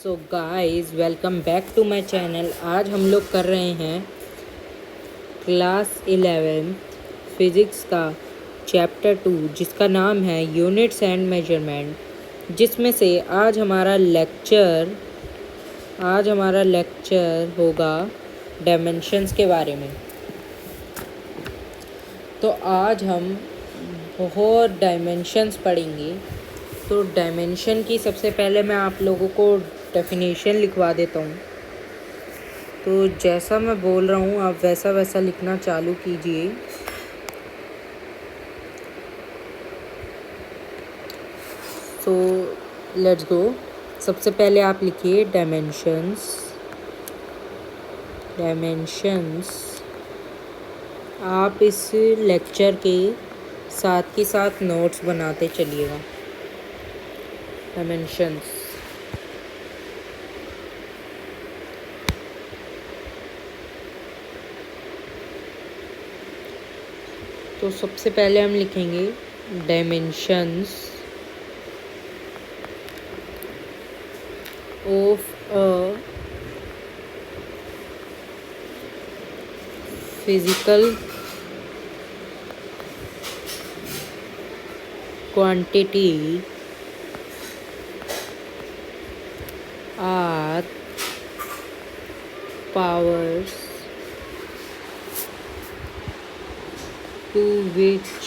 So guys, welcome back to my channel. आज हम लोग कर रहे हैं क्लास 11 फिज़िक्स का चैप्टर 2, जिसका नाम है यूनिट्स एंड मेजरमेंट, जिसमें से आज हमारा लेक्चर होगा डायमेंशंस के बारे में। तो आज हम बहुत डायमेंशंस पढ़ेंगे। तो डायमेंशन की सबसे पहले मैं आप लोगों को डेफिनेशन लिखवा देता हूँ। तो जैसा मैं बोल रहा हूँ आप वैसा वैसा लिखना चालू कीजिए। So let's go. सबसे पहले आप लिखिए डायमेंशंस। आप इस लेक्चर के साथ नोट्स बनाते चलिएगा। डायमेंशंस। तो सबसे पहले हम लिखेंगे dimensions of a physical quantity are powers to which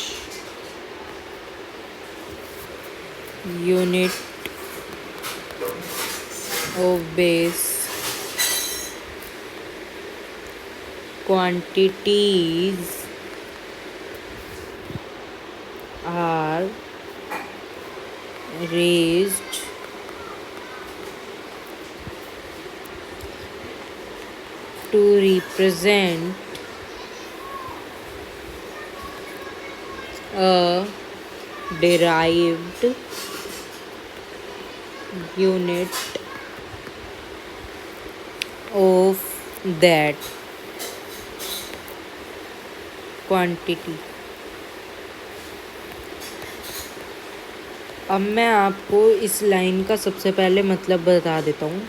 unit of base quantities are raised to represent a derived unit of that quantity। अब मैं आपको इस लाइन का सबसे पहले मतलब बता देता हूँ।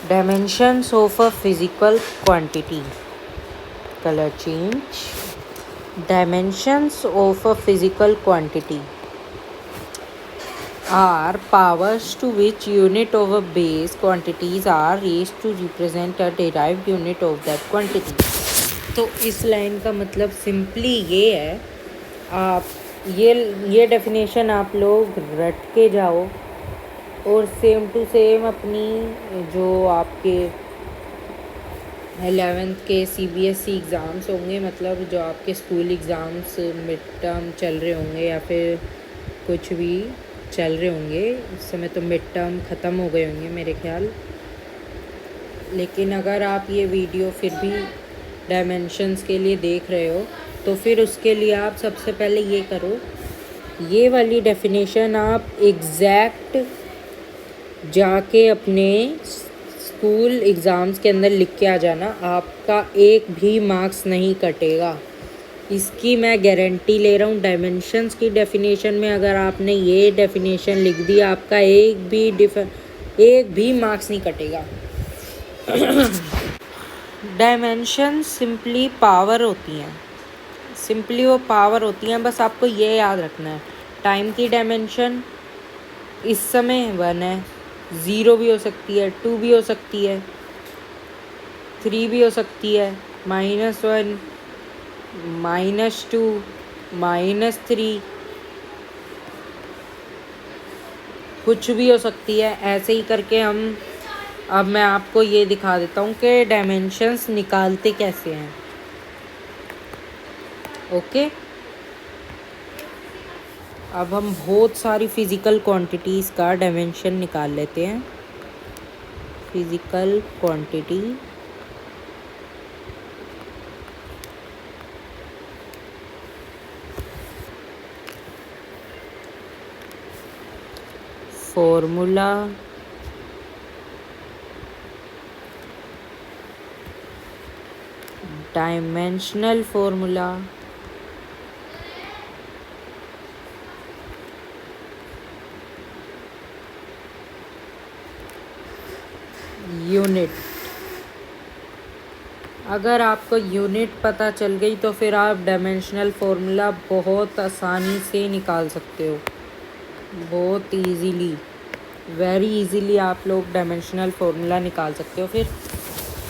Dimensions of a physical quantity. Colour change. Dimensions of a physical quantity are powers to which unit of a base quantities are raised to represent a derived unit of that quantity। तो इस line का मतलब simply ये है, आप ये definition आप लोग रट के जाओ और सेम टू सेम अपनी जो आपके 11th के CBSE एग्ज़ाम्स होंगे, मतलब जो आपके स्कूल एग्ज़ाम्स मिड टर्म चल रहे होंगे या फिर कुछ भी चल रहे होंगे, इस समय तो मिड टर्म ख़त्म हो गए होंगे मेरे ख्याल। लेकिन अगर आप ये वीडियो फिर भी डायमेंशंस के लिए देख रहे हो तो फिर उसके लिए आप सबसे पहले ये करो, ये वाली डेफिनेशन आप एग्जैक्ट जाके अपने स्कूल एग्ज़ाम्स के अंदर लिख के आ जाना। आपका एक भी मार्क्स नहीं कटेगा, इसकी मैं गारंटी ले रहा हूँ। डायमेंशंस की डेफिनेशन में अगर आपने ये डेफिनेशन लिख दी, आपका एक भी मार्क्स नहीं कटेगा। डायमेंशन सिंपली पावर होती हैं, वो पावर होती हैं। बस आपको ये याद रखना है, टाइम की डायमेंशन इस समय 1 है, 0 भी हो सकती है, 2 भी हो सकती है, 3 भी हो सकती है, -1, -2, -3, कुछ भी हो सकती है। ऐसे ही करके अब मैं आपको ये दिखा देता हूँ कि डायमेंशंस निकालते कैसे हैं। ओके, अब हम बहुत सारी फिज़िकल क्वांटिटीज़ का डायमेंशन निकाल लेते हैं। Physical quantity formula dimensional formula unit. अगर आपको यूनिट पता चल गई तो फिर आप डायमेंशनल फार्मूला बहुत आसानी से निकाल सकते हो, बहुत इजीली, वेरी इजीली आप लोग डायमेंशनल फार्मूला निकाल सकते हो। फिर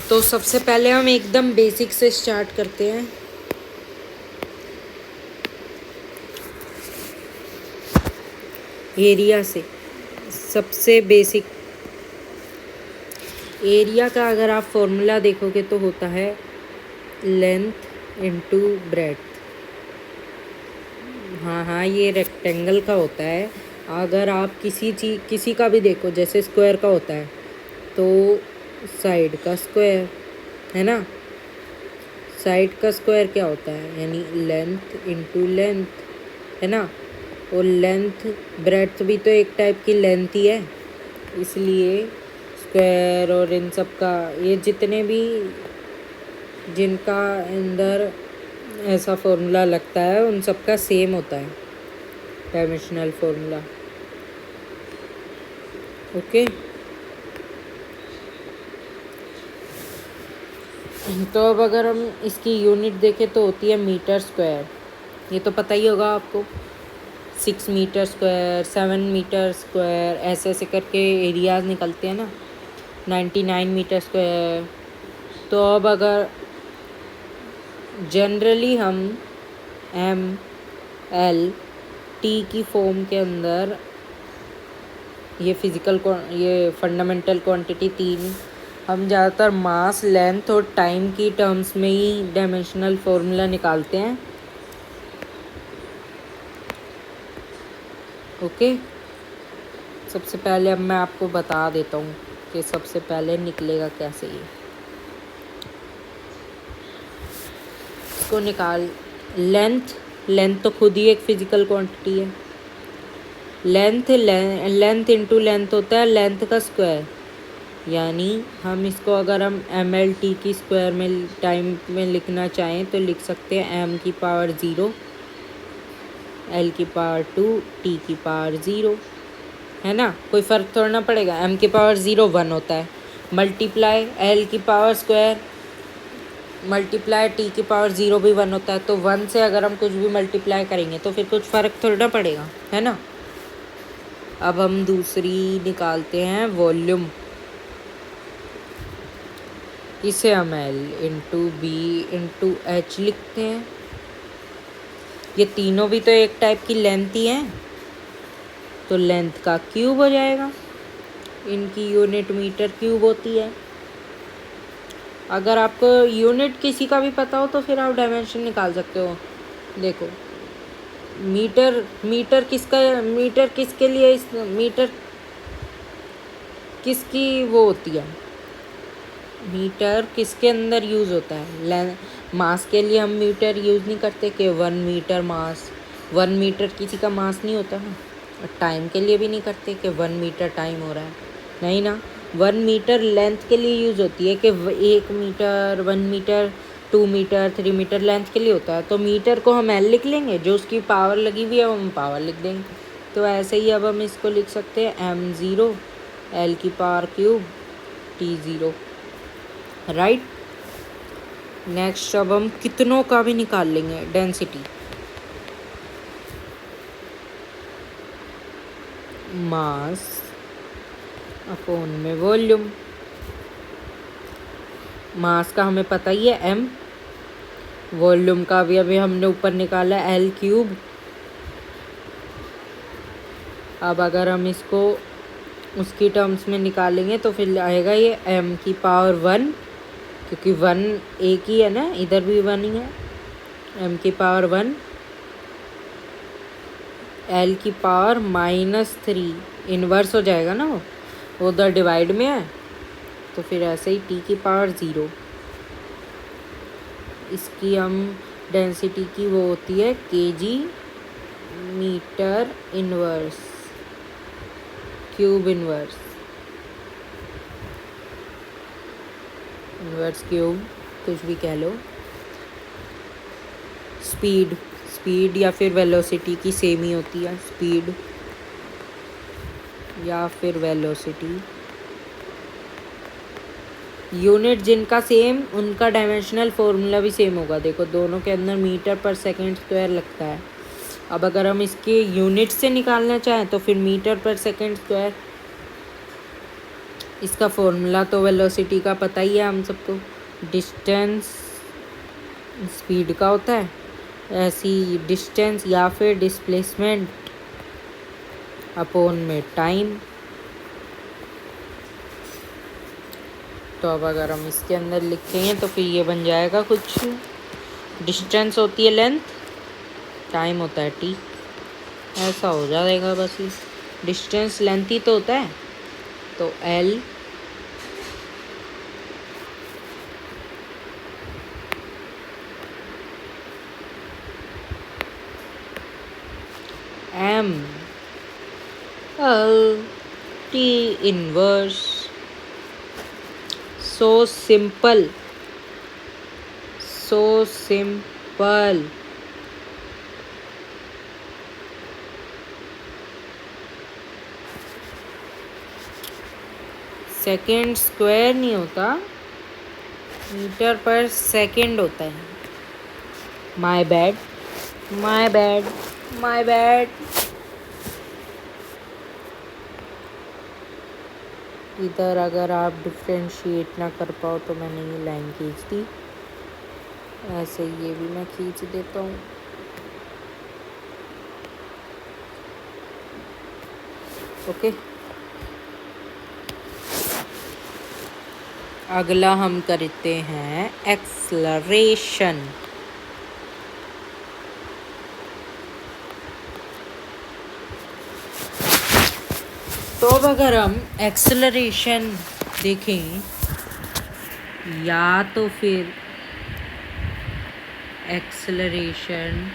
तो सबसे पहले हम एकदम बेसिक से स्टार्ट करते हैं। एरिया से, सबसे बेसिक एरिया का अगर आप फॉर्मूला देखोगे तो होता है लेंथ इनटू ब्रेड्थ। हाँ, ये रेक्टेंगल का होता है। अगर आप किसी का भी देखो, जैसे स्क्वायर का होता है तो साइड का स्क्वायर है ना, साइड का स्क्वायर क्या होता है, यानी लेंथ इनटू लेंथ है ना। और लेंथ ब्रेड्थ भी तो एक टाइप की लेंथ ही है, इसलिए स्क्वायर और इन सब का, ये जितने भी जिनका अंदर ऐसा फॉर्मूला लगता है उन सब का सेम होता है डायमेंशनल फॉर्मूला। ओके, तो अब अगर हम इसकी यूनिट देखें तो होती है मीटर स्क्वायर। ये तो पता ही होगा आपको, 6 मीटर स्क्वायर, 7 मीटर स्क्वायर, ऐसे ऐसे करके एरियाज निकलते हैं ना, 99 मीटर स्क्वायर। तो अब अगर जनरली हम एम एल टी की फॉर्म के अंदर ये ये फंडामेंटल क्वांटिटी 3 हम ज़्यादातर मास, लेंथ और टाइम की टर्म्स में ही डायमेंशनल फार्मूला निकालते हैं। ओके, सबसे पहले अब मैं आपको बता देता हूँ कि सबसे पहले निकलेगा कैसे ये। इसको निकाल, लेंथ तो खुद ही एक फिजिकल क्वांटिटी है। लेंथ इनटू लेंथ होता है लेंथ का स्क्वायर, यानी हम इसको अगर हम एम एल टी की स्क्वायर में टाइम में लिखना चाहें तो लिख सकते हैं एम की पावर 0, एल की पावर 2, टी की पावर 0, है ना। कोई फ़र्क थोड़ा ना पड़ेगा, एम की पावर 0 1 होता है, मल्टीप्लाई एल की पावर स्क्वायर मल्टीप्लाई टी की पावर 0 भी 1 होता है। तो 1 से अगर हम कुछ भी मल्टीप्लाई करेंगे तो फिर कुछ फ़र्क थोड़ा ना पड़ेगा, है ना। अब हम दूसरी निकालते हैं वॉल्यूम। इसे हम L into B into H लिखते हैं। ये तीनों भी तो एक टाइप की लेंथ ही हैं, तो लेंथ का क्यूब हो जाएगा। इनकी यूनिट मीटर क्यूब होती है। अगर आपको यूनिट किसी का भी पता हो तो फिर आप डायमेंशन निकाल सकते हो। देखो, मीटर किसके लिए, मीटर किसकी वो होती है, मीटर किसके अंदर यूज़ होता है। मास के लिए हम मीटर यूज़ नहीं करते कि 1 मीटर मास, 1 मीटर किसी का मास नहीं होता ना। और टाइम के लिए भी नहीं करते कि 1 मीटर टाइम हो रहा है, नहीं ना। 1 मीटर लेंथ के लिए यूज़ होती है कि 1 metre, 1 metre, 2 metre, 3 metre length के लिए होता है। तो मीटर को हम एल लिख लेंगे, जो उसकी पावर लगी हुई है हम पावर लिख देंगे। तो ऐसे ही अब हम इसको लिख सकते हैं m0 एल की power cube t0, right. Next अब हम कितनों का भी निकाल लेंगे, डेंसिटी, मास अपॉन में वॉल्यूम। मास का हमें पता ही है m, वॉल्यूम का भी अभी हमने ऊपर निकाला एल क्यूब। अब अगर हम इसको उसकी टर्म्स में निकालेंगे तो फिर आएगा ये m की पावर 1, क्योंकि 1 एक ही है ना, इधर भी 1 ही है, m की पावर 1, l की पावर -3, इन्वर्स हो जाएगा ना, वो उधर डिवाइड में है, तो फिर ऐसे ही t की पावर 0। इसकी हम डेंसिटी की वो होती है kg metre inverse, cube inverse cube, कुछ भी कह लो। स्पीड या फिर वेलोसिटी की सेम ही होती है, स्पीड या फिर वेलोसिटी। यूनिट जिनका सेम उनका डायमेंशनल फॉर्मूला भी सेम होगा। देखो दोनों के अंदर मीटर पर सेकंड स्क्वायर लगता है। अब अगर हम इसके यूनिट से निकालना चाहें तो फिर मीटर पर सेकंड स्क्वायर। इसका फॉर्मूला तो वेलोसिटी का पता ही है हम सबको, डिस्टेंस स्पीड का होता है, ऐसी डिस्टेंस या फिर डिस्प्लेसमेंट अपॉन में टाइम। तो अब अगर हम इसके अंदर लिखेंगे तो फिर ये बन जाएगा कुछ, डिस्टेंस होती है लेंथ, टाइम होता है टी, ऐसा हो जाएगा बस। इस डिस्टेंस लेंथ ही तो होता है, तो L M L T inverse. So simple, so simple. Second square नहीं होता, मीटर पर सेकेंड होता है। My bad, my bad, my bad. इधर अगर आप डिफ्रेंशिएट ना कर पाओ तो मैंने ये लाइन खींच दी, ऐसे ये भी मैं खींच देता हूँ। ओके, अगला हम करते हैं एक्सलरेशन। तो अब अगर हम एक्सलरेशन देखें, या तो फिर एक्सलरेशन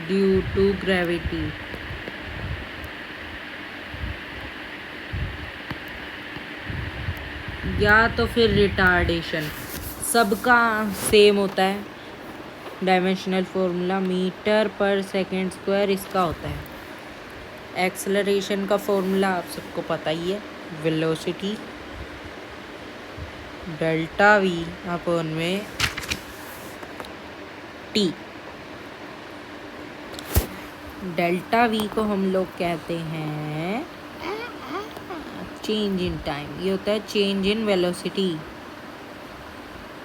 ड्यू टू ग्रेविटी, या तो फिर रिटार्डेशन, सबका सेम होता है डायमेंशनल फॉर्मूला, मीटर पर सेकेंड स्क्वायर इसका होता है। एक्सेलरेशन का फॉर्मूला आप सबको पता ही है, वेलोसिटी डेल्टा वी अपॉन में टी। डेल्टा वी को हम लोग कहते हैं चेंज इन टाइम, ये होता है चेंज इन वेलोसिटी।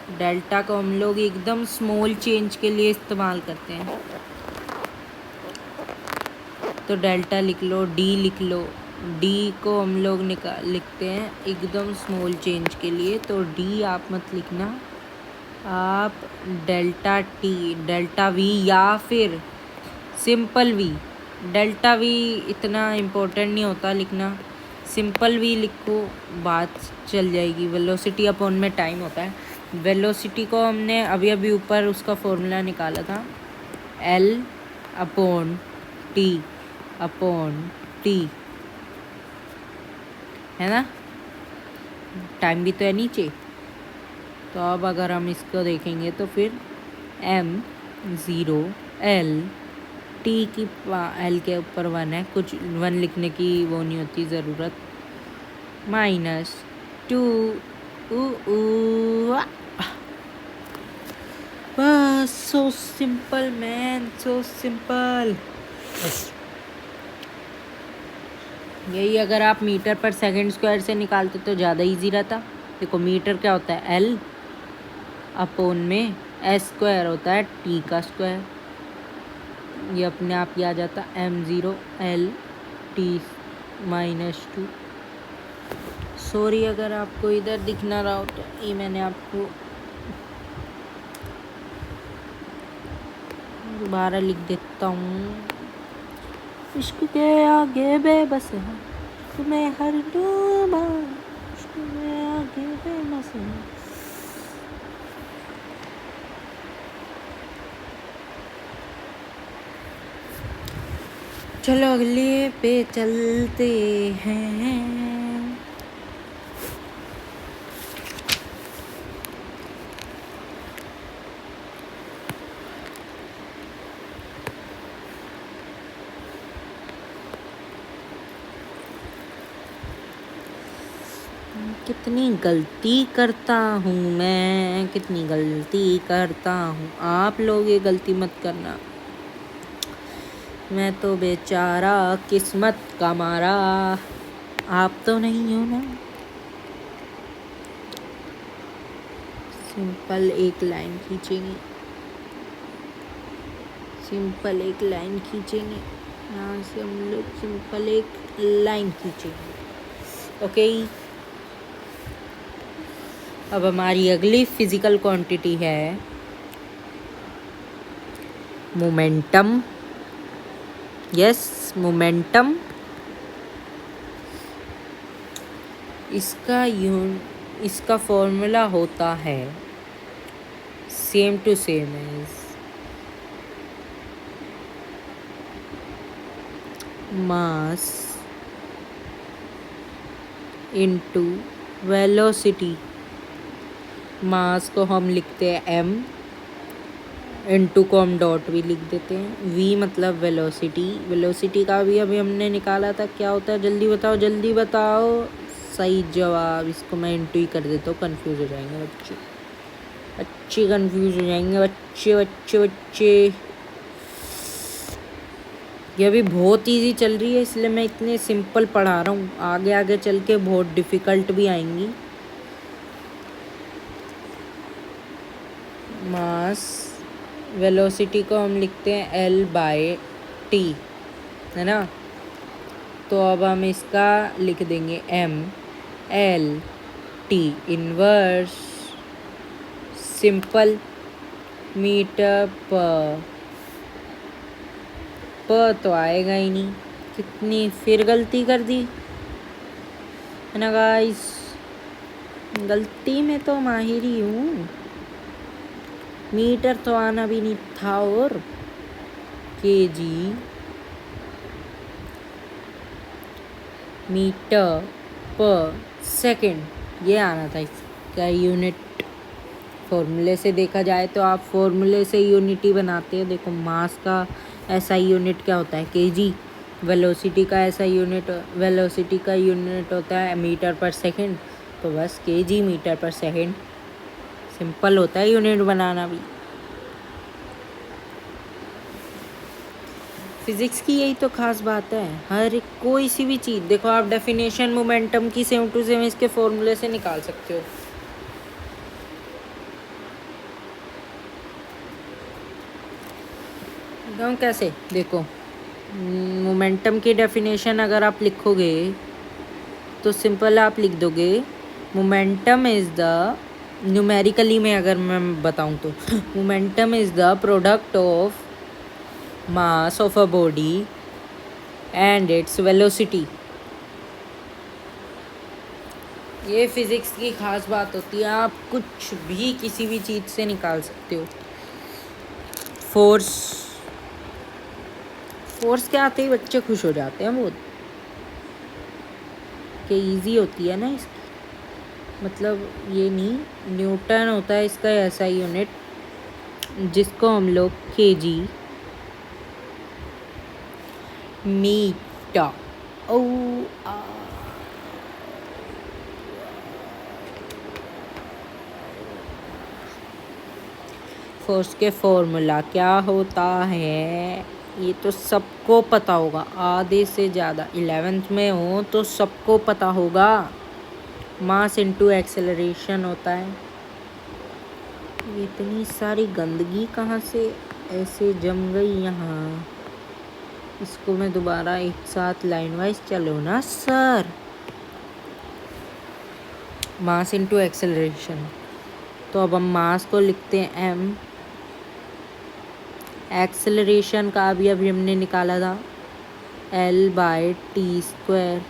डेल्टा को हम लोग एकदम स्मॉल चेंज के लिए इस्तेमाल करते हैं, तो डेल्टा लिख लो, डी लिख लो। डी को हम लोग लिखते हैं एकदम स्मॉल चेंज के लिए, तो डी आप मत लिखना, आप डेल्टा टी, डेल्टा वी या फिर सिंपल वी। डेल्टा वी इतना इम्पोर्टेंट नहीं होता लिखना, सिंपल वी लिखो बात चल जाएगी। वेलोसिटी अपॉन में टाइम होता है। वेलोसिटी को हमने अभी अभी ऊपर उसका फॉर्मूला निकाला था, L upon T upon T, है ना, टाइम भी तो है नीचे। तो अब अगर हम इसको देखेंगे तो फिर एम 0 एल टी की एल के ऊपर 1 है, कुछ 1 लिखने की वो नहीं होती ज़रूरत, -2 बस। So simple man, so simple. यही अगर आप मीटर पर सेकंड स्क्वायर से निकालते तो ज़्यादा इजी रहता। देखो मीटर क्या होता है, एल अपॉन में एस स्क्वायर होता है टी का स्क्वायर, ये अपने आप ही आ जाता, m0 l t -2। सॉरी अगर आपको इधर दिख ना रहा हो तो ये मैंने आपको दोबारा लिख देता हूँ। इश्क के आगे बेबस है तुम्हें हर डूबा, इश्क के आगे बेबस है। चलो अगले पे चलते हैं। कितनी गलती करता हूँ मैं, कितनी गलती करता हूँ। आप लोग ये गलती मत करना। मैं तो बेचारा किस्मत का मारा, आप तो नहीं हो ना। सिंपल एक लाइन खींचेंगे, सिंपल एक लाइन खींचेंगे, यहाँ से हम लोग सिंपल एक लाइन खींचेंगे। ओके, अब हमारी अगली फिजिकल क्वांटिटी है मोमेंटम। Yes, momentum. इसका फॉर्मूला होता है same to same as mass into velocity. Mass को हम लिखते हैं m, इनटू को हम डॉट भी लिख देते हैं। v मतलब वेलोसिटी। वेलोसिटी का भी अभी हमने निकाला था, क्या होता है जल्दी बताओ, जल्दी बताओ। सही जवाब, इसको मैं इनटू ही कर देता हूँ, कंफ्यूज हो जाएंगे बच्चे, बच्चे कंफ्यूज हो जाएंगे, बच्चे बच्चे बच्चे। ये अभी बहुत इजी चल रही है, इसलिए मैं इतने सिंपल पढ़ा रहा हूँ। आगे आगे चल के बहुत डिफ़िकल्ट भी आएंगी। मास वेलोसिटी को हम लिखते हैं L/T, है ना। तो अब हम इसका लिख देंगे mL/T इनवर्स सिंपल मीटर पर तो आएगा ही नहीं। कितनी फिर गलती कर दी है ना गाइस, गलती में तो माहिर ही हूँ। मीटर तो आना भी नहीं था, और kg मीटर पर सेकंड ये आना था इसका यूनिट। फॉर्मूले से देखा जाए तो आप फॉर्मूले से यूनिट ही बनाते हैं। देखो, मास का ऐसा यूनिट क्या होता है kg, वेलोसिटी का ऐसा यूनिट, वेलोसिटी का यूनिट होता है मीटर पर सेकंड। तो बस kg मीटर पर सेकंड, सिंपल होता है यूनिट बनाना भी। फिजिक्स की यही तो खास बात है। हर एक कोई सी भी चीज़ देखो, आप डेफिनेशन मोमेंटम की सेम टू सेम इसके फॉर्मूले से निकाल सकते हो। बताऊँ कैसे? देखो, मोमेंटम की डेफिनेशन अगर आप लिखोगे तो सिंपल आप लिख दोगे मोमेंटम इज़ द, न्यूमेरिकली में अगर मैं बताऊँ तो momentum is the product of mass of a body and its velocity। ये फिजिक्स की खास बात होती है, आप कुछ भी किसी भी चीज़ से निकाल सकते हो। फोर्स के आते ही बच्चे खुश हो जाते हैं बहुत, कि इजी होती है ना इसकी। मतलब ये नहीं, न्यूटन होता है इसका ऐसा यूनिट जिसको हम लोग kg मीटर फोर्स के फॉर्मूला क्या होता है ये तो सबको पता होगा, आधे से ज़्यादा 11th में हो तो सबको पता होगा। मास इनटू एक्सेलरेशन होता है। इतनी सारी गंदगी कहाँ से ऐसे जम गई यहाँ, इसको मैं दोबारा एक साथ लाइन वाइज चलो ना सर। मास इनटू एक्सेलरेशन, तो अब हम मास को लिखते हैं m, एक्सेलरेशन का भी अभी हमने निकाला था L/T²।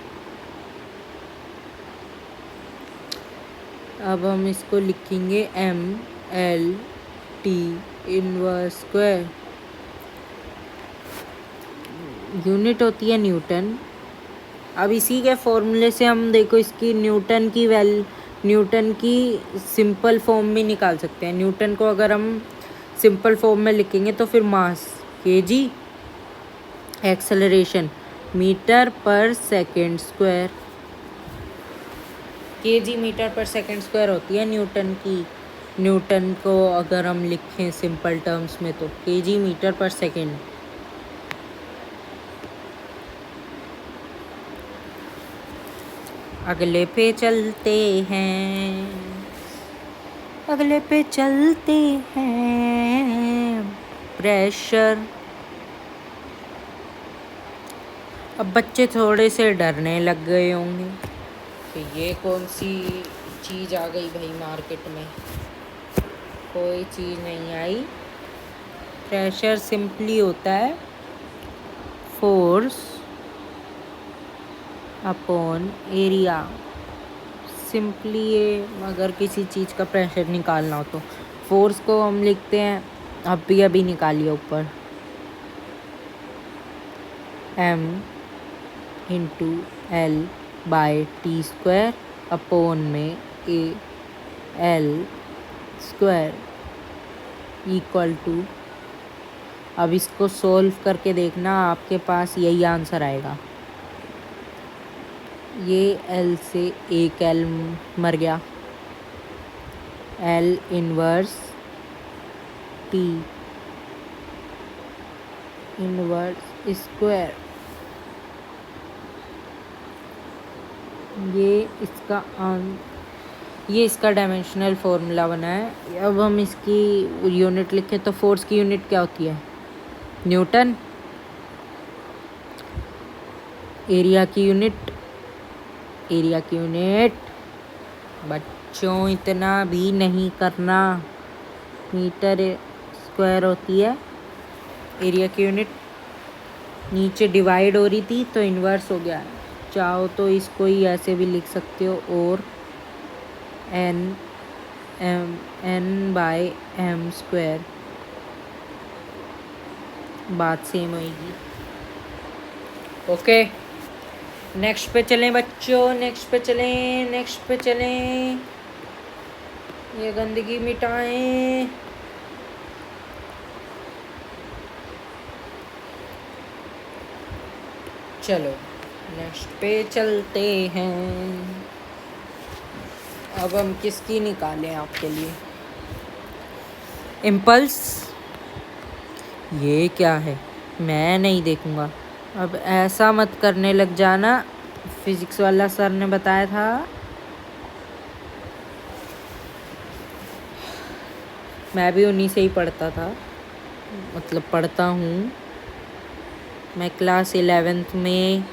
अब हम इसको लिखेंगे mL/T इनवर्स स्क्वायर। यूनिट होती है न्यूटन। अब इसी के फॉर्मूले से हम देखो इसकी न्यूटन की सिंपल फॉर्म भी निकाल सकते हैं। न्यूटन को अगर हम सिंपल फॉर्म में लिखेंगे तो फिर मास kg, एक्सेलरेशन मीटर पर सेकंड स्क्वायर। केजी मीटर पर सेकंड स्क्वायर होती है न्यूटन की। न्यूटन को अगर हम लिखें सिंपल टर्म्स में तो केजी मीटर पर सेकंड। अगले पे चलते हैं, अगले पे चलते हैं। प्रेशर। अब बच्चे थोड़े से डरने लग गए होंगे कि ये कौन सी चीज़ आ गई भाई मार्केट में। कोई चीज़ नहीं आई। प्रेशर सिंपली होता है फोर्स अपॉन एरिया। सिंपली ये अगर किसी चीज़ का प्रेशर निकालना हो तो फोर्स को हम लिखते हैं, अभी निकालिए ऊपर, m into L by T square upon में A L square equal to. अब इसको सोल्व करके देखना, आपके पास यही आंसर आएगा। ये एल से एक एल मर गया, L inverse T inverse square. ये इसका डायमेंशनल फॉर्मूला बना है। अब हम इसकी यूनिट लिखें तो फोर्स की यूनिट क्या होती है? न्यूटन। एरिया की यूनिट, एरिया की यूनिट बच्चों इतना भी नहीं करना, मीटर स्क्वायर होती है। एरिया की यूनिट नीचे डिवाइड हो रही थी तो इन्वर्स हो गया। चाहो तो इसको ही ऐसे भी लिख सकते हो, और एन बाय एम स्क्वायर, बात सेम होगी। ओके, नेक्स्ट पे चलें बच्चों, नेक्स्ट पे चलें, नेक्स्ट पे चलें। ये गंदगी मिटाएं। चलो नेक्स्ट पे चलते हैं। अब हम किसकी निकालें आपके लिए? इम्पल्स। ये क्या है? मैं नहीं देखूंगा। अब ऐसा मत करने लग जाना, फिजिक्स वाला सर ने बताया था। मैं भी उन्हीं से ही पढ़ता था, मतलब पढ़ता हूँ। मैं क्लास 11th में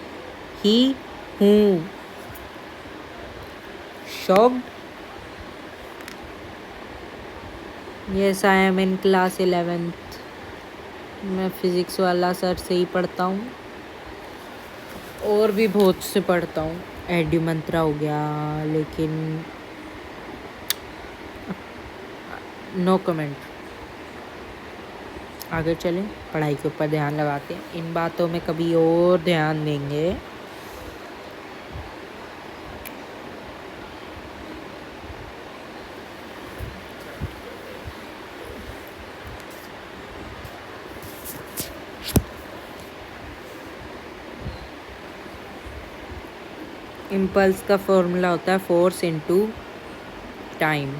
ही हूँ। Shocked? Yes, I am in class 11th। मैं फिज़िक्स वाला सर से ही पढ़ता हूँ, और भी बहुत से पढ़ता हूँ। एडी मंत्रा हो गया, लेकिन नो कमेंट। आगे चलें, पढ़ाई के ऊपर ध्यान लगाते हैं। इन बातों में कभी और ध्यान देंगे। इम्पल्स का फॉर्मूला होता है फोर्स इनटू टाइम।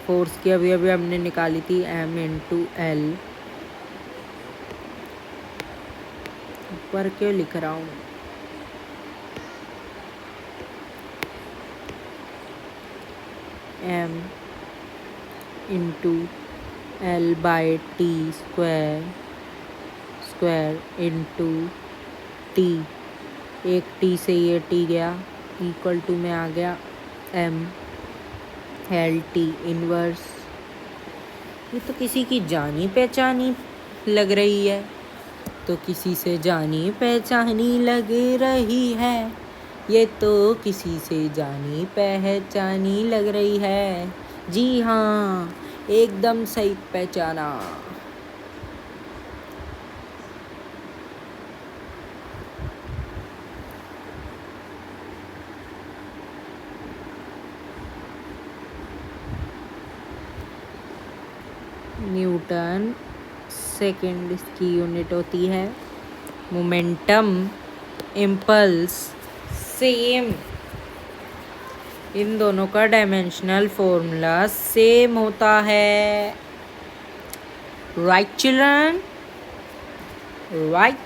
फोर्स की अभी हमने निकाली थी, m इंटू एल। ऊपर क्यों लिख रहा हूँ? m into L by T square into T. एक टी से ये टी गया, इक्वल टू में आ गया m एल टी इनवर्स। ये तो किसी की जानी पहचानी लग रही है, तो किसी से जानी पहचानी लग रही है। ये तो किसी से जानी पहचानी लग रही है। जी हाँ, एकदम सही पहचाना। न्यूटन सेकंड इसकी यूनिट होती है। मोमेंटम, इम्पल्स सेम इन दोनों का डायमेंशनल फॉर्मूला सेम होता है। Right children, right.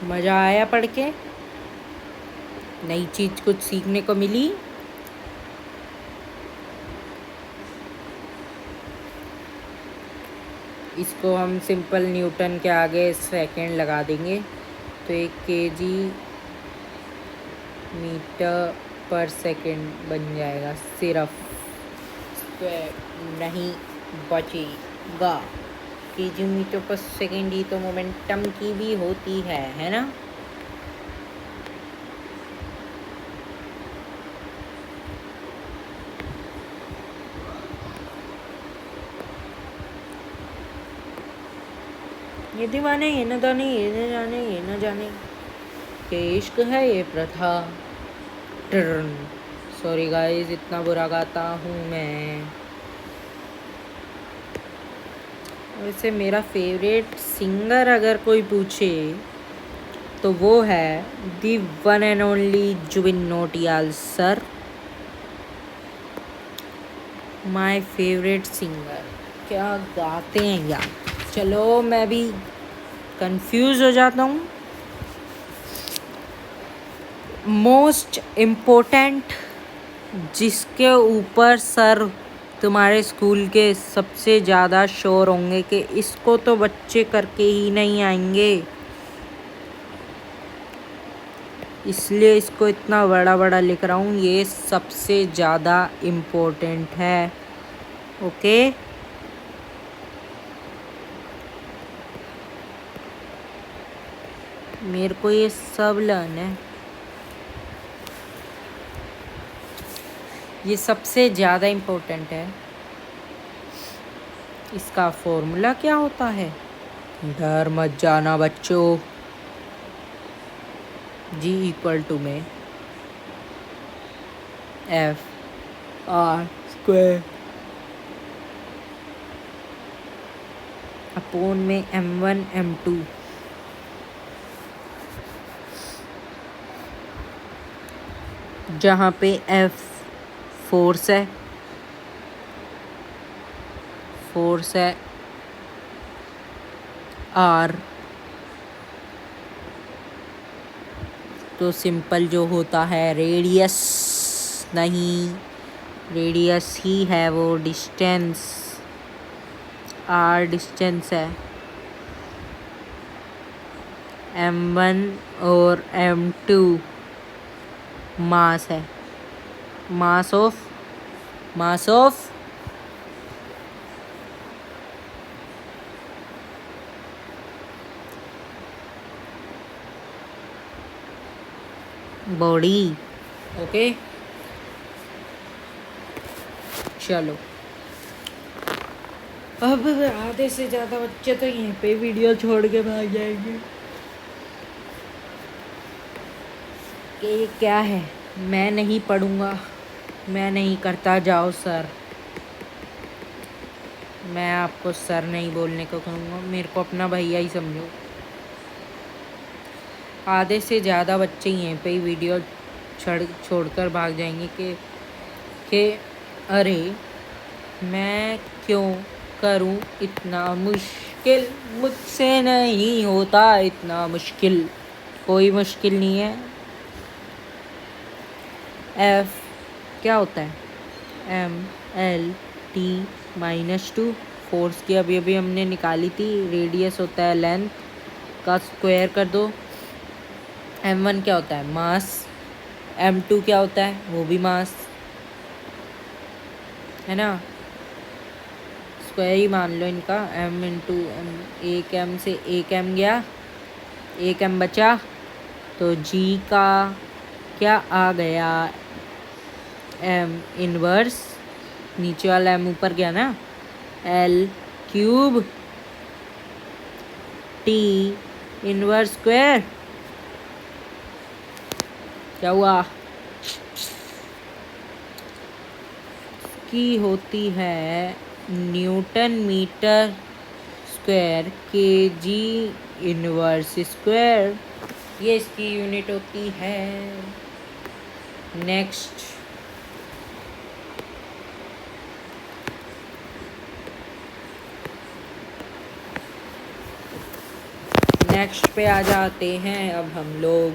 मज़ा आया पढ़ के? नई चीज़ कुछ सीखने को मिली? इसको हम सिंपल न्यूटन के आगे सेकंड लगा देंगे तो 1 kg मीटर पर सेकंड बन जाएगा। सिर्फ स्क्वायर नहीं बचेगा। kg मीटर पर सेकंड ही तो मोमेंटम की भी होती है ना? ये दीवाने, ये न जाने, ये न जाने, ये न जाने कि इश्क है ये प्रथा। टर्न। सॉरी गाइस, इतना बुरा गाता हूँ मैं। वैसे मेरा फेवरेट सिंगर अगर कोई पूछे तो वो है the one and only Jubin Nautiyal sir. My favourite singer. क्या गाते हैं यार। चलो मैं भी कंफ्यूज हो जाता हूँ। मोस्ट इम्पोर्टेंट जिसके ऊपर सर तुम्हारे स्कूल के सबसे ज़्यादा शोर होंगे कि इसको तो बच्चे करके ही नहीं आएंगे, इसलिए इसको इतना बड़ा बड़ा लिख रहा हूँ। ये सबसे ज़्यादा इम्पोर्टेंट है। ओके, मेरे को ये सब लर्न है। ये सबसे ज़्यादा इम्पोर्टेंट है। इसका फॉर्मूला क्या होता है? डर मत जाना बच्चों। G में F/r² अपोन में M1 M2। जहाँ पे F फोर्स है, R तो सिंपल जो होता है रेडियस, नहीं रेडियस ही है वो, डिस्टेंस। R डिस्टेंस है। M1 और M2 मास है। Mass of body. ओके, चलो अब आधे से ज़्यादा बच्चे तो यहीं पे वीडियो छोड़ के भाग जाएंगे कि ये क्या है, मैं नहीं पढ़ूँगा, मैं नहीं करता। जाओ सर, मैं आपको सर नहीं बोलने को कहूँगा, मेरे को अपना भैया ही समझो। आधे से ज़्यादा बच्चे यहीं पे ही वीडियो छोड़कर भाग जाएंगे कि अरे मैं क्यों करूं इतना मुश्किल, मुझसे नहीं होता इतना मुश्किल। कोई मुश्किल नहीं है। F क्या होता है? ML/T-2। फोर्स की अभी अभी हमने निकाली थी। रेडियस होता है लेंथ का स्क्वायर कर दो। M1 क्या होता है? मास। M2 क्या होता है? वो भी मास है ना, स्क्वायर ही मान लो इनका। M इंटू M, 1M से 1M गया, 1M बचा तो G का क्या आ गया? M इनवर्स, नीचे वाला M ऊपर गया ना, L³ T इनवर्स स्क्वायर। क्या हुआ? की होती है newton metre square kg inverse square. ये इसकी यूनिट होती है। नेक्स्ट पे आ जाते हैं अब हम लोग।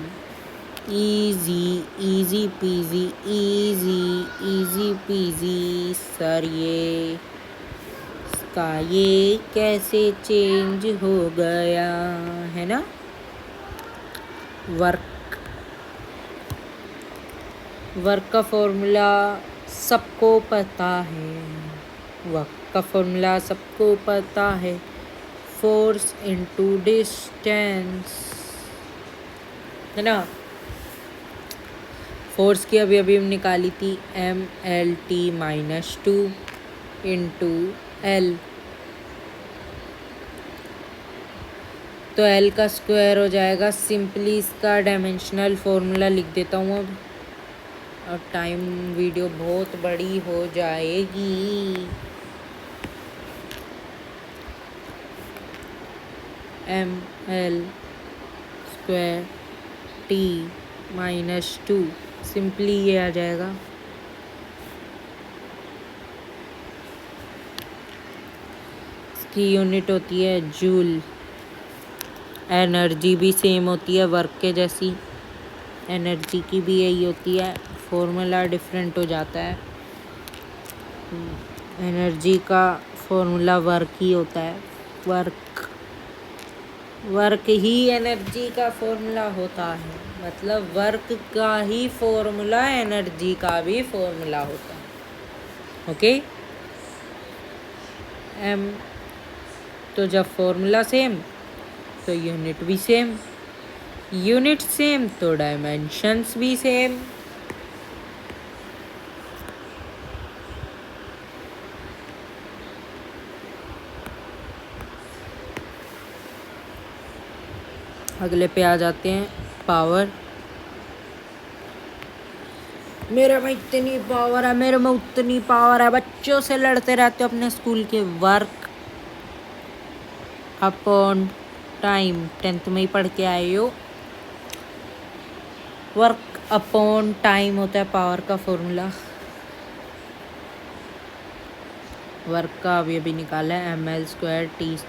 Easy easy PG, easy easy PG. Sir ये कैसे चेंज हो गया है ना। वर्क का फॉर्मूला सबको पता है। वर्क का फॉर्मूला सबको पता है। फोर्स इनटू डिस्टेंस, है ना। फोर्स की अभी अभी हम निकाली थी, MLT-2 इंटू L। तो L का स्क्वायर हो जाएगा। सिंपली इसका डायमेंशनल फॉर्मूला लिख देता हूँ अब, और टाइम वीडियो बहुत बड़ी हो जाएगी। ML²T-2, सिंपली ये आ जाएगा। इसकी यूनिट होती है जूल। एनर्जी भी सेम होती है वर्क के जैसी, एनर्जी की भी यही होती है। फॉर्मूला डिफरेंट हो जाता है। एनर्जी का फॉर्मूला वर्क ही होता है। वर्क ही एनर्जी का फॉर्मूला होता है। मतलब वर्क का ही फॉर्मूला एनर्जी का भी फॉर्मूला होता है। ओके। तो जब फॉर्मूला सेम तो यूनिट भी सेम, यूनिट सेम तो डायमेंशंस भी सेम। अगले पे आ जाते हैं, पावर। मेरे में इतनी पावर है, मेरे में उतनी पावर है। बच्चों से लड़ते रहते हो अपने स्कूल के। वर्क अपॉन टाइम, 10th में ही पढ़ के आए हो। वर्क अपॉन टाइम होता है पावर का फॉर्मूला। वर्क का अभी अभी निकाला है, ML²T-2,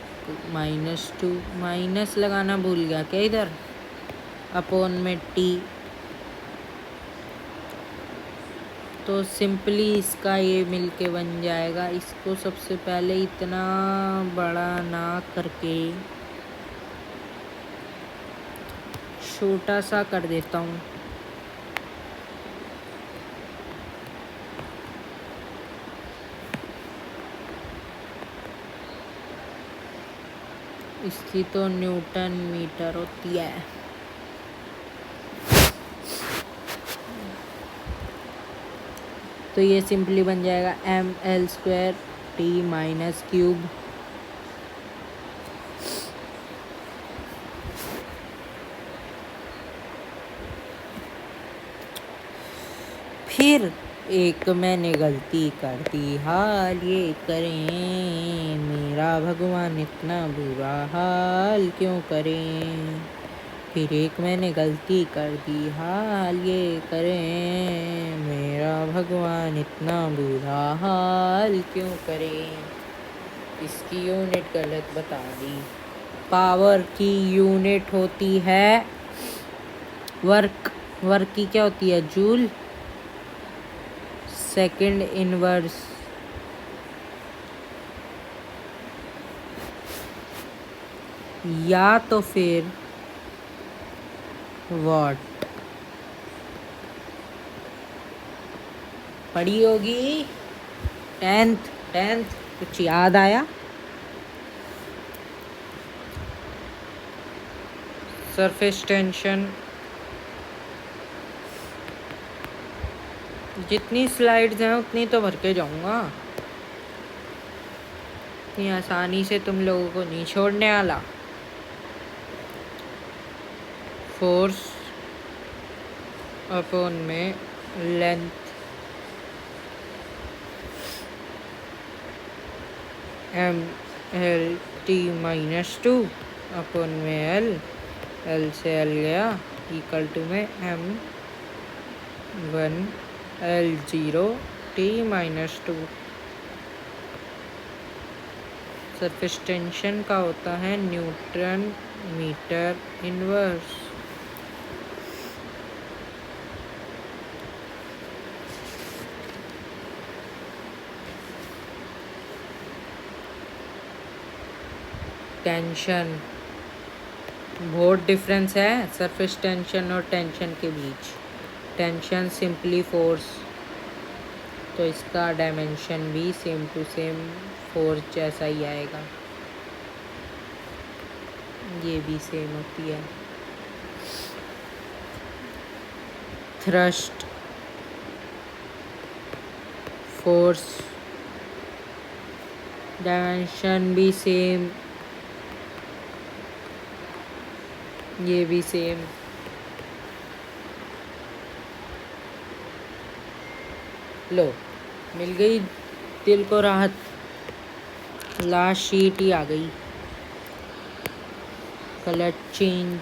माइनस लगाना भूल गया क्या इधर, अपॉन में T। तो सिंपली इसका ये मिलके बन जाएगा। इसको सबसे पहले इतना बड़ा ना करके छोटा सा कर देता हूँ। इसकी तो न्यूटन मीटर होती है। तो ये सिंपली बन जाएगा ML²T-3। फिर एक मैंने गलती कर दी, हाल ये करें, मेरा भगवान इतना बुरा हाल क्यों करें। फिर एक मैंने गलती कर दी, हाल ये करें, मेरा भगवान इतना बुरा हाल क्यों करें। इसकी यूनिट गलत बता दी। पावर की यूनिट होती है वर्क। वर्क की क्या होती है, जूल। सेकंड इनवर्स या तो फिर वॉट पढ़ी होगी 10th कुछ याद आया। Surface tension. जितनी स्लाइड्स हैं उतनी तो भर के जाऊंगा, इतनी आसानी से तुम लोगों को नहीं छोड़ने वाला। फोर्स अपॉन में लेंथ, MLT-2 अपॉन में L। एल से एल गया इक्वल टू में M1 L0 T minus 2। Surface tension का होता है न्यूटन मीटर इनवर्स। टेंशन, बहुत डिफरेंस है सरफेस टेंशन और टेंशन के बीच। टेंशन सिंपली फोर्स, तो इसका डायमेंशन भी सेम टू सेम फोर्स जैसा ही आएगा। ये भी सेम होती है। थ्रस्ट, फोर्स, डायमेंशन भी सेम, ये भी सेम। लो, मिल गई दिल को राहत। लास्ट शीट ही आ गई। Colour change,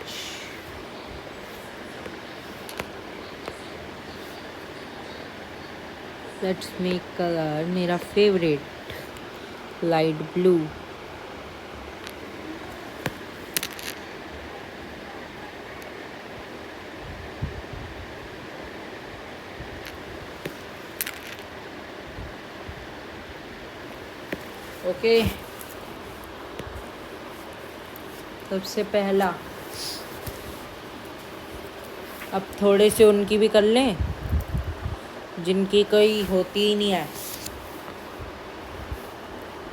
let's make colour मेरा फेवरेट लाइट ब्लू। ओके, सबसे पहला अब थोड़े से उनकी भी कर लें जिनकी कोई होती ही नहीं है,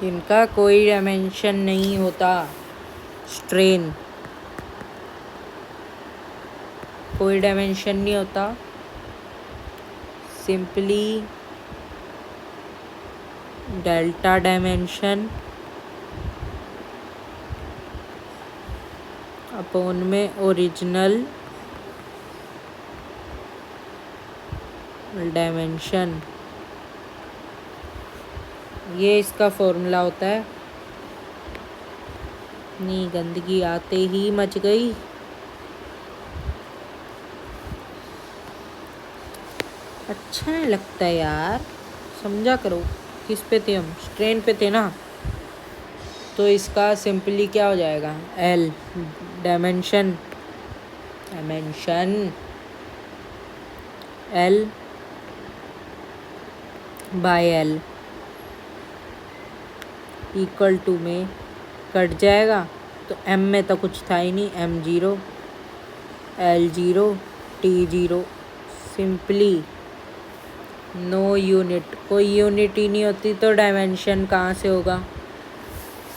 जिनका कोई डायमेंशन नहीं होता। स्ट्रेन, कोई डायमेंशन नहीं होता, सिंपली डेल्टा डायमेंशन अपॉन में ओरिजिनल डायमेंशन, ये इसका फॉर्मूला होता है। नहीं, गंदगी आते ही मच गई। अच्छा नहीं लगता है यार, समझा करो। किस पे थे हम? स्ट्रेन पे थे ना। तो इसका सिंपली क्या हो जाएगा? L dimension, L by L equal to में कट जाएगा, तो एम में तो कुछ था ही नहीं, M0 L0 T0। Simply no unit, कोई यूनिट ही नहीं होती तो डायमेंशन कहाँ से होगा?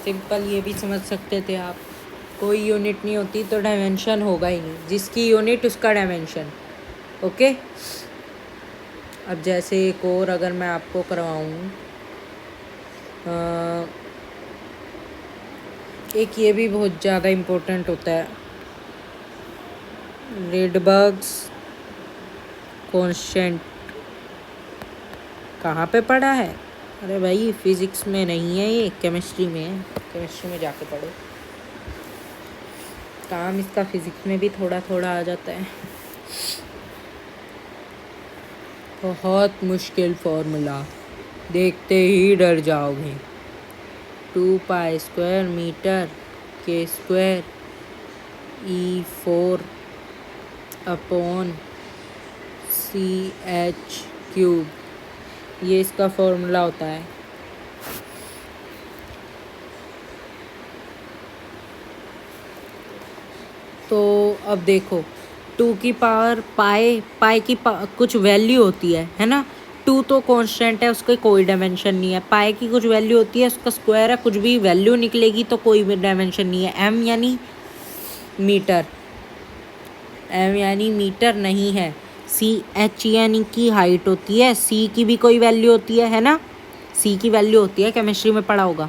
सिंपल ये भी समझ सकते थे आप, कोई यूनिट नहीं होती तो डायमेंशन होगा ही नहीं, जिसकी यूनिट उसका डायमेंशन। ओके, अब जैसे एक और अगर मैं आपको करवाऊँ, एक ये भी बहुत ज़्यादा इम्पोर्टेंट होता है, रेडबर्ग्स कांस्टेंट। कहाँ पे पढ़ा है? अरे भाई फिज़िक्स में नहीं है ये, केमिस्ट्री में है। केमिस्ट्री में जाके पढ़ो, काम इसका फिज़िक्स में भी थोड़ा थोड़ा आ जाता है। बहुत मुश्किल फॉर्मूला, देखते ही डर जाओगे। 2π² metre K² E4 upon CH³, ये इसका फॉर्मूला होता है। तो अब देखो, 2 की पावर पाई की कुछ वैल्यू होती है ना। 2 तो कांस्टेंट है, उसका कोई डायमेंशन नहीं है। पाई की कुछ वैल्यू होती है, उसका स्क्वायर है, कुछ भी वैल्यू निकलेगी तो कोई भी डायमेंशन नहीं है। M यानी मीटर नहीं है। CH यानी कि हाइट होती है। C की भी कोई वैल्यू होती है ना। C की वैल्यू होती है, केमिस्ट्री में पढ़ा होगा।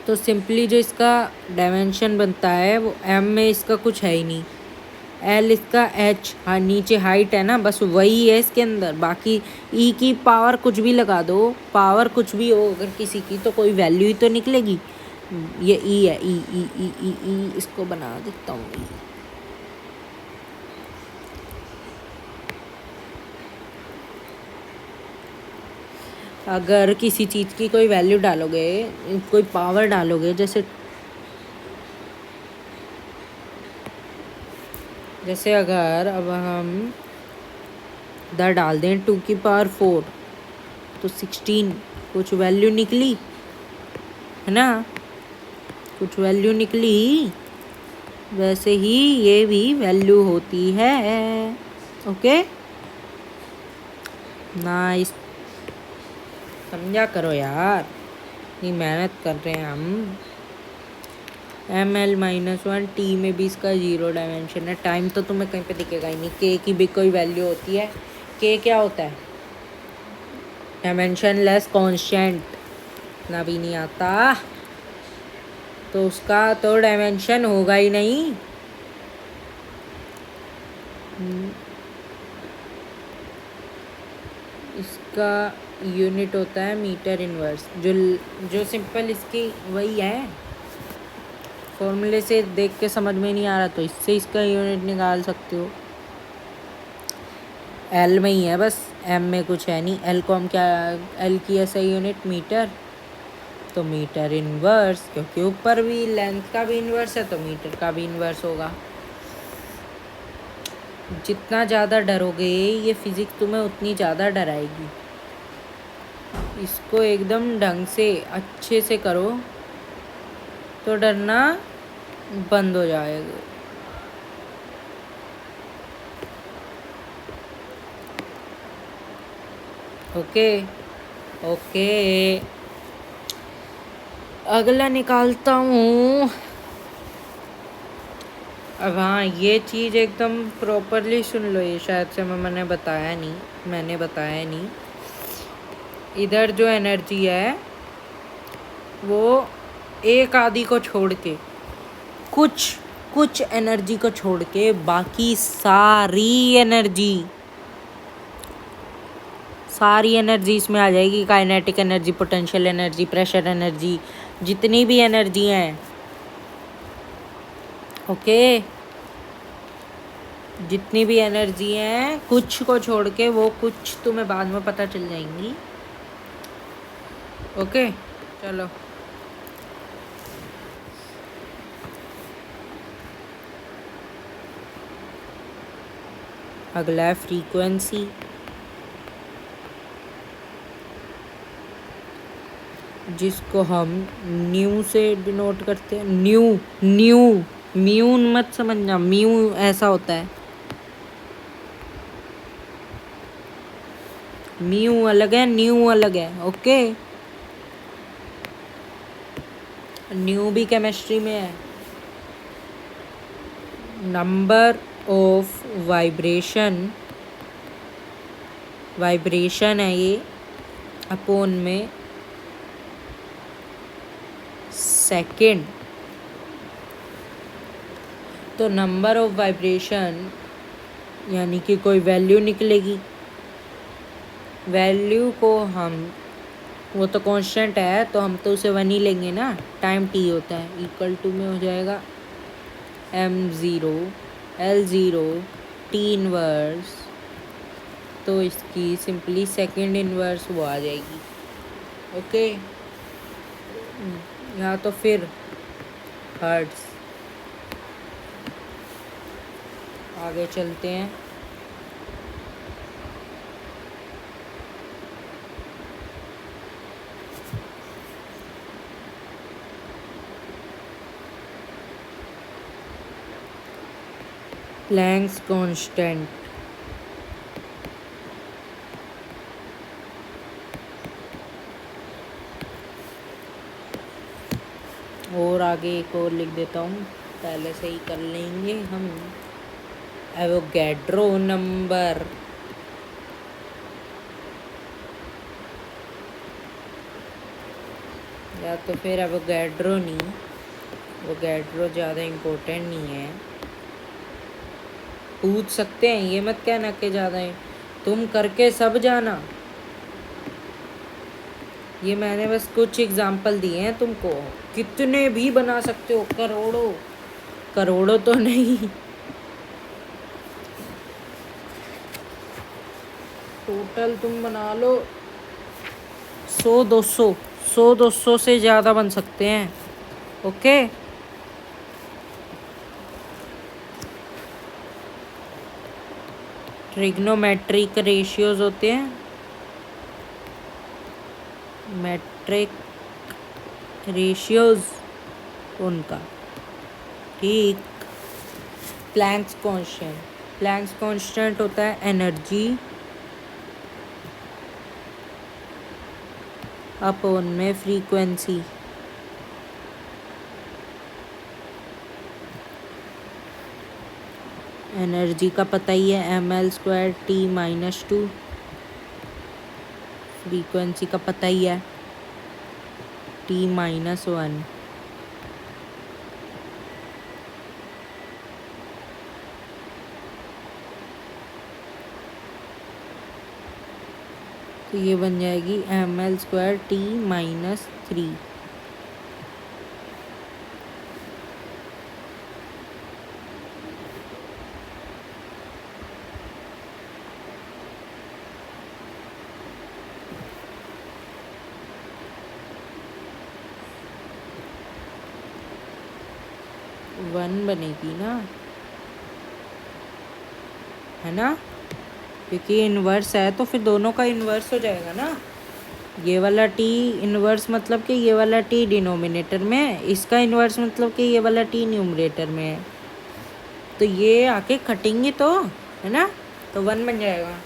तो सिंपली जो इसका डायमेंशन बनता है वो M में इसका कुछ है ही नहीं। L इसका H, हाँ नीचे हाइट है ना, बस वही है इसके अंदर। बाकी E की पावर कुछ भी लगा दो, पावर कुछ भी हो अगर किसी की, तो कोई वैल्यू ही तो निकलेगी। ये ई है, ई ई ई ई ई, इसको बना देता हूँ ई। अगर किसी चीज़ की कोई वैल्यू डालोगे, कोई पावर डालोगे, जैसे अगर अब हम 10 डाल दें 2 की पावर 4 तो 16 कुछ वैल्यू निकली है ना, कुछ वैल्यू निकली। वैसे ही ये भी वैल्यू होती है। ओके, नाइस, समझा करो यार, ये मेहनत कर रहे हैं हम। ml-1 t में भी इसका 0 डायमेंशन है। टाइम तो तुम्हें कहीं पे दिखेगा ही नहीं। k की भी कोई वैल्यू होती है? k क्या होता है? Dimension less constant. ना भी नहीं आता तो उसका तो डायमेंशन होगा ही नहीं। इसका यूनिट होता है मीटर इनवर्स, जो सिंपल इसकी वही है। फॉर्मूले से देख के समझ में नहीं आ रहा तो इससे इसका यूनिट निकाल सकते हो। एल में ही है बस, एम में कुछ है नहीं। एल को हम क्या, एल की ऐसा यूनिट मीटर, तो मीटर इनवर्स, क्योंकि ऊपर भी लेंथ का भी इनवर्स है तो मीटर का भी इनवर्स होगा। जितना ज़्यादा डरोगे ये फिजिक्स तुम्हें उतनी ज़्यादा डराएगी। इसको एकदम ढंग से अच्छे से करो तो डरना बंद हो जाएगा। ओके ओके, अगला निकालता हूँ। अब हाँ, ये चीज़ एकदम प्रॉपरली सुन लो, ये शायद से मैंने बताया नहीं। इधर जो एनर्जी है वो एक आधी को छोड़ के, कुछ एनर्जी को छोड़ के बाकी सारी एनर्जी इसमें आ जाएगी। Kinetic energy, potential energy, pressure energy, जितनी भी एनर्जी हैं, ओके, जितनी भी एनर्जी हैं कुछ को छोड़ के, वो कुछ तुम्हें बाद में पता चल जाएंगी। ओके चलो, अगला है फ्रीक्वेंसी। जिसको हम न्यू से डिनोट करते हैं। म्यू मत समझना, म्यू ऐसा होता है, म्यू अलग है, न्यू अलग है। ओके, न्यू भी केमिस्ट्री में है। नंबर ऑफ वाइब्रेशन है ये, अपोन में सेकेंड। तो नंबर ऑफ वाइब्रेशन यानी कि कोई वैल्यू निकलेगी। वैल्यू को हम, वो तो कांस्टेंट है तो हम तो उसे 1 ही लेंगे ना। टाइम t होता है, इक्वल टू में हो जाएगा m0 L0 t इनवर्स। तो इसकी सिंपली सेकेंड इनवर्स वो आ जाएगी। ओके, या तो फिर हर्ट्ज। आगे चलते हैं। प्लैंक्स कांस्टेंट, और आगे एक और लिख देता हूँ, पहले से ही कर लेंगे हम। एवोगैड्रो नंबर, या तो फिर एवोगैड्रो नहीं, एवोगैड्रो ज़्यादा इम्पोर्टेंट नहीं है। पूछ सकते हैं, ये मत कहना कि ज़्यादा है, तुम करके सब जाना। ये मैंने बस कुछ एग्जाम्पल दिए हैं तुमको, कितने भी बना सकते हो, करोड़ों, करोड़ों तो नहीं, टोटल तुम बना लो 100-200, 100-200 से ज़्यादा बन सकते हैं। ओके, ट्रिग्नोमेट्रिक रेशियोज होते हैं, मैट्रिक रेशियोज उनका, ठीक। प्लैंक्स कांस्टेंट, प्लैंक्स कांस्टेंट होता है एनर्जी अपॉन में फ्रीक्वेंसी। एनर्जी का पता ही है, ml² T-2, फ्रीक्वेंसी का पता ही है, T-1। तो ये बन जाएगी ml² T-3। वन बनेगी ना, है ना, क्योंकि इन्वर्स है तो फिर दोनों का इन्वर्स हो जाएगा ना। ये वाला t इन्वर्स मतलब कि ये वाला t डिनोमिनेटर में है, इसका इन्वर्स मतलब कि ये वाला t न्यूमरेटर में है, तो ये आके कटेंगे तो, है ना, तो वन बन जाएगा।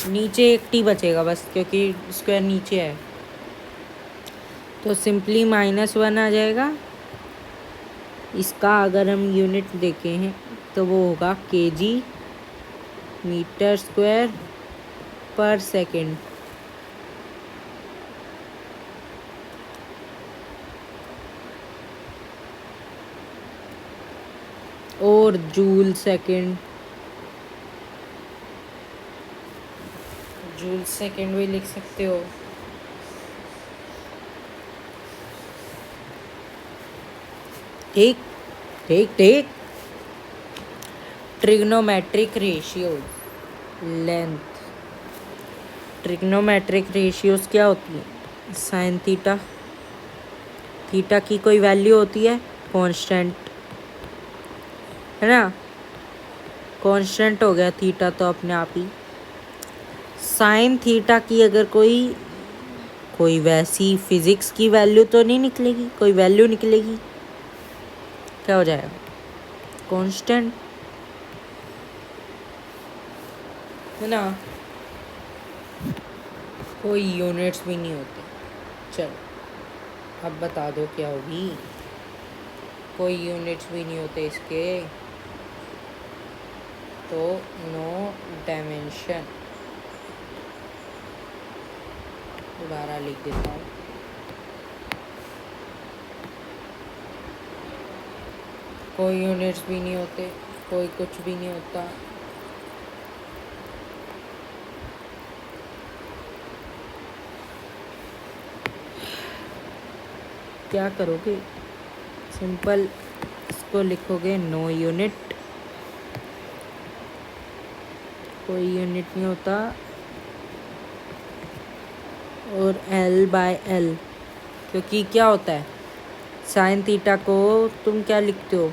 नीचे एक t बचेगा बस, क्योंकि स्क्वायर नीचे है, तो सिंपली -1 आ जाएगा। इसका अगर हम यूनिट देखें हैं तो वो होगा kg मीटर स्क्वायर पर सेकेंड, और जूल सेकेंड, जूल सेकेंड भी लिख सकते हो। ठीक ठीक ठीक। Trigonometric ratios, length, trigonometric ratios क्या होती है, साइन थीटा, थीटा की कोई वैल्यू होती है कांस्टेंट, है ना, कांस्टेंट हो गया थीटा तो अपने आप ही। साइन थीटा की अगर कोई वैसी फिजिक्स की वैल्यू तो नहीं निकलेगी, कोई वैल्यू निकलेगी, क्या हो जाएगा, कांस्टेंट, है ना, कोई यूनिट्स भी नहीं होते। चलो अब बता दो क्या होगी, कोई यूनिट्स भी नहीं होते इसके, तो नो डायमेंशन। दोबारा लिख देता हूँ, कोई यूनिट्स भी नहीं होते, कोई कुछ भी नहीं होता। क्या करोगे, सिंपल इसको लिखोगे नो यूनिट, कोई यूनिट नहीं होता, और L/L, क्योंकि क्या होता है, साइन थीटा को तुम क्या लिखते हो,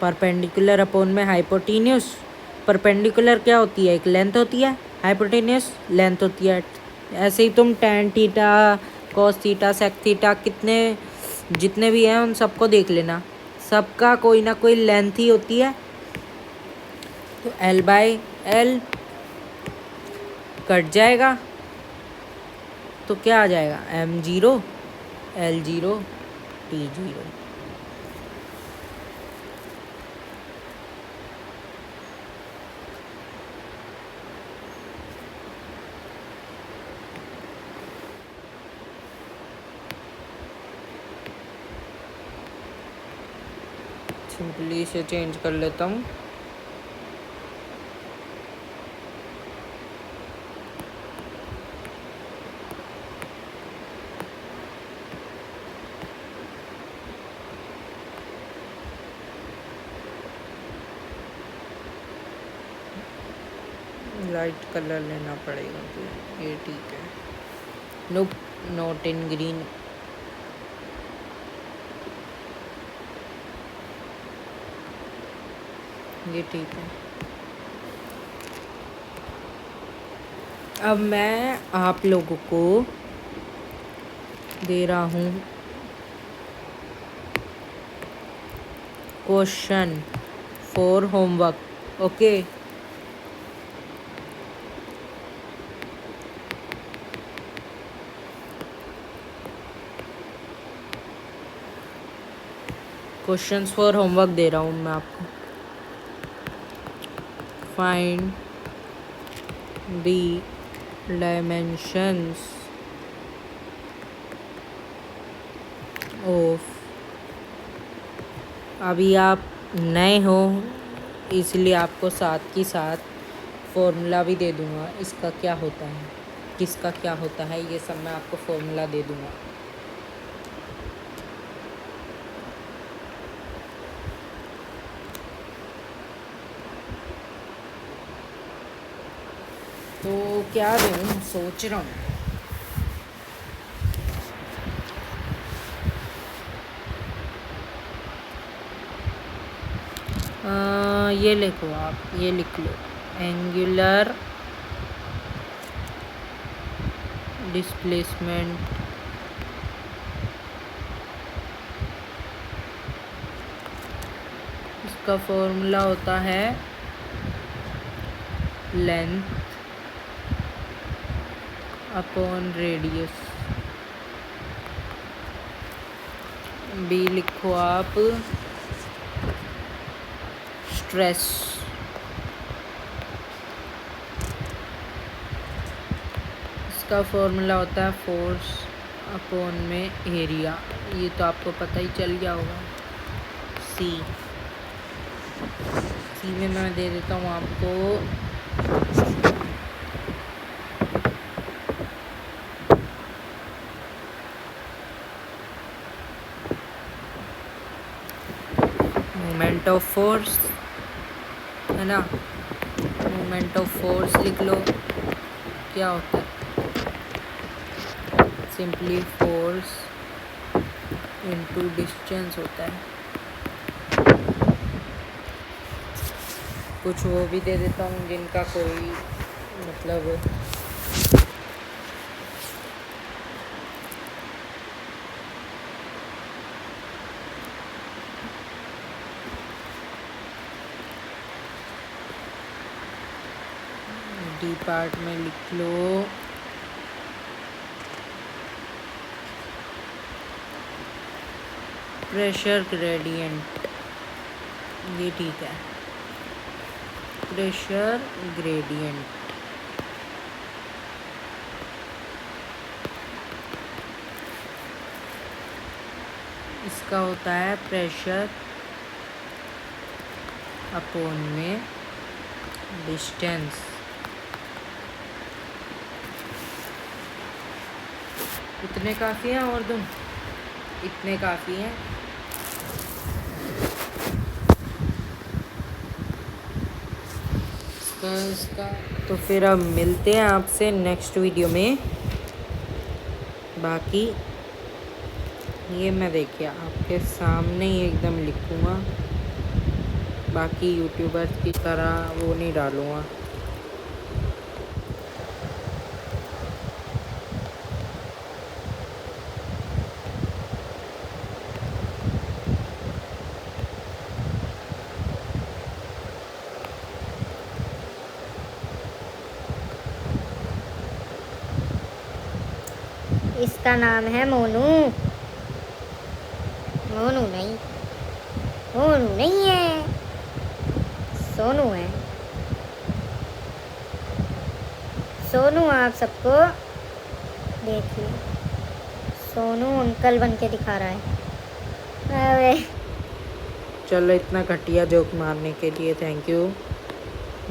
परपेंडिकुलर अपॉन में हाइपोटेन्यूस। परपेंडिकुलर क्या होती है, एक लेंथ होती है, हाइपोटेन्यूस लेंथ होती है। ऐसे ही तुम tan theta, cos theta, sec theta, कितने जितने भी हैं उन सबको देख लेना, सबका कोई ना कोई लेंथ ही होती है, तो L/L कट जाएगा, तो क्या आ जाएगा, m0 L0 T0। सिंपली इसे चेंज कर लेता हूँ, लाइट कलर लेना पड़ेगा तो ये ठीक है। No, not in green. ये ठीक है। अब मैं आप लोगों को दे रहा हूँ question for homework. Okay, questions for homework दे रहा हूँ मैं आपको। Find the dimensions of. अभी आप नए हो इसलिए आपको साथ ही साथ फॉर्मूला भी दे दूँगा, इसका क्या होता है, किसका क्या होता है, ये सब मैं आपको फॉर्मूला दे दूँगा। तो क्या दूँ सोच रहा हूँ। ये लिखो आप, ये लिख लो, एंगुलर डिस्प्लेसमेंट इसका फॉर्मूला होता है लेंथ अपॉन रेडियस। बी लिखो आप, स्ट्रेस। इसका फॉर्मूला होता है फोर्स अपॉन में एरिया। ये तो आपको पता ही चल गया होगा। सी में मैं दे देता हूँ आपको मोमेंट ऑफ फोर्स, है ना। मोमेंट ऑफ फोर्स लिख लो, क्या होता है, सिंपली फोर्स इनटू डिस्टेंस होता है। कुछ वो भी दे देता हूँ जिनका कोई मतलब डी पार्ट में लिख लो प्रेशर ग्रेडियंट। ये ठीक है, प्रेशर ग्रेडियंट। इसका होता है प्रेशर अपॉन में डिस्टेंस। इतने काफ़ी हैं और तुम, इतने काफ़ी हैं। इसका तो फिर अब मिलते हैं आपसे नेक्स्ट वीडियो में। बाकी ये मैं देखिए आपके सामने ही एकदम लिखूँगा, बाकी यूट्यूबर्स की तरह वो नहीं डालूँगा। इसका नाम है मोनू। मोनू नहीं, मोनू नहीं है, सोनू है। सोनू आप सबको देखिए, सोनू अंकल बन के दिखा रहा है। अरे चलो, इतना घटिया जोक मारने के लिए थैंक यू।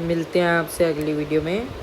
मिलते हैं आपसे अगली वीडियो में।